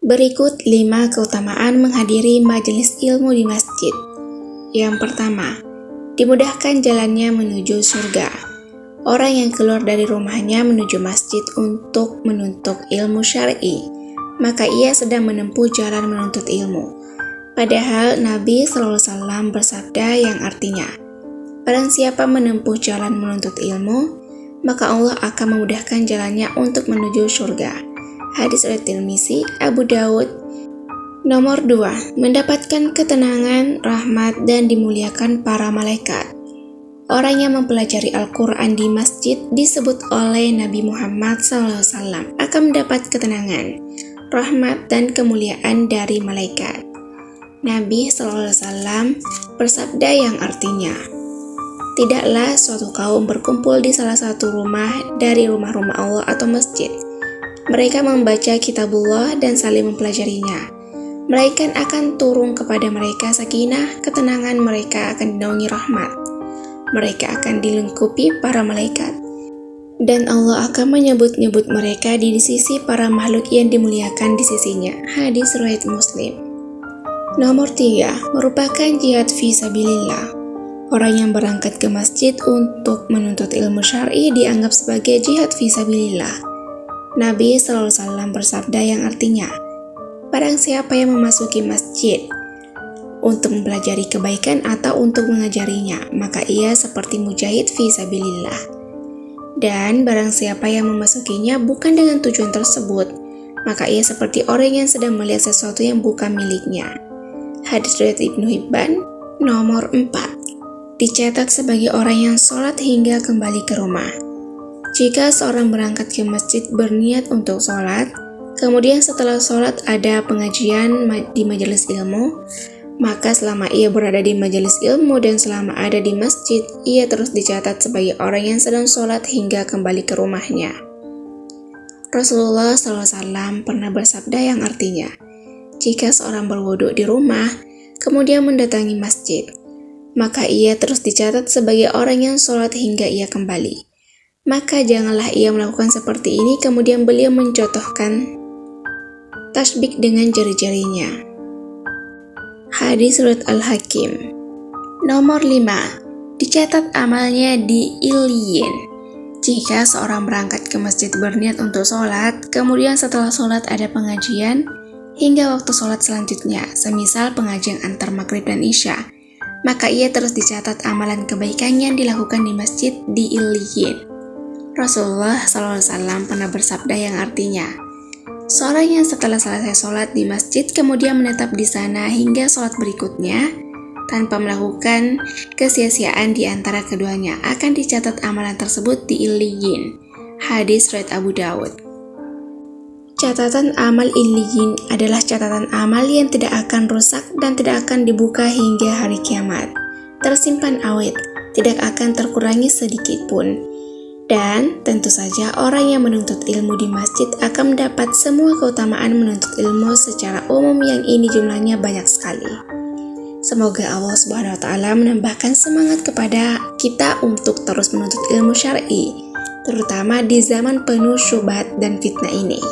Berikut 5 keutamaan menghadiri majelis ilmu di masjid. Yang pertama, dimudahkan jalannya menuju surga. Orang yang keluar dari rumahnya menuju masjid untuk menuntut ilmu syar'i, maka ia sedang menempuh jalan menuntut ilmu. Padahal Nabi SAW bersabda yang artinya, barang siapa menempuh jalan menuntut ilmu, maka Allah akan memudahkan jalannya untuk menuju surga. Hadis riwayat Tirmizi, Abu Daud. Nomor 2, mendapatkan ketenangan, rahmat, dan dimuliakan para malaikat. Orang yang mempelajari Al-Quran di masjid disebut oleh Nabi Muhammad SAW akan mendapat ketenangan, rahmat, dan kemuliaan dari malaikat. Nabi SAW bersabda yang artinya, tidaklah suatu kaum berkumpul di salah satu rumah dari rumah-rumah Allah atau masjid. Mereka membaca kitabullah dan saling mempelajarinya. Malaikat akan turun kepada mereka sakinah, ketenangan, mereka akan dinaungi rahmat. Mereka akan dilengkapi para malaikat. Dan Allah akan menyebut-nyebut mereka di sisi para makhluk yang dimuliakan di sisinya. Hadis riwayat Muslim. Nomor 3, merupakan jihad fi sabilillah. Orang yang berangkat ke masjid untuk menuntut ilmu syar'i dianggap sebagai jihad fi sabilillah. Nabi SAW bersabda yang artinya, barang siapa yang memasuki masjid untuk mempelajari kebaikan atau untuk mengajarinya, maka ia seperti mujahid fi sabilillah. Dan barang siapa yang memasukinya bukan dengan tujuan tersebut, maka ia seperti orang yang sedang melihat sesuatu yang bukan miliknya. Hadis riwayat Ibnu Hibban. Nomor 4, dicatat sebagai orang yang sholat hingga kembali ke rumah. Jika seorang berangkat ke masjid berniat untuk sholat, kemudian setelah sholat ada pengajian di majelis ilmu, maka selama ia berada di majelis ilmu dan selama ada di masjid, ia terus dicatat sebagai orang yang sedang sholat hingga kembali ke rumahnya. Rasulullah SAW pernah bersabda yang artinya, jika seorang berwudu di rumah, kemudian mendatangi masjid, maka ia terus dicatat sebagai orang yang sholat hingga ia kembali. Maka janganlah ia melakukan seperti ini. Kemudian beliau mencontohkan tasbih dengan jari-jarinya. Hadis riwayat Al-Hakim. Nomor 5, dicatat amalnya di Illiyin. Jika seorang berangkat ke masjid berniat untuk sholat, kemudian setelah sholat ada pengajian hingga waktu sholat selanjutnya, semisal pengajian antar maghrib dan isya, maka ia terus dicatat amalan kebaikan yang dilakukan di masjid di Illiyin. Rasulullah SAW pernah bersabda yang artinya, seorang yang setelah selesai sholat di masjid kemudian menetap di sana hingga sholat berikutnya tanpa melakukan kesia-siaan di antara keduanya akan dicatat amalan tersebut di Illiyin. Hadis riwayat Abu Daud. Catatan amal Illiyin adalah catatan amal yang tidak akan rusak dan tidak akan dibuka hingga hari kiamat. Tersimpan awet, tidak akan terkurangi sedikit pun. Dan tentu saja orang yang menuntut ilmu di masjid akan mendapat semua keutamaan menuntut ilmu secara umum yang ini jumlahnya banyak sekali. Semoga Allah Subhanahu wa Ta'ala menambahkan semangat kepada kita untuk terus menuntut ilmu syar'i, terutama di zaman penuh syubhat dan fitnah ini.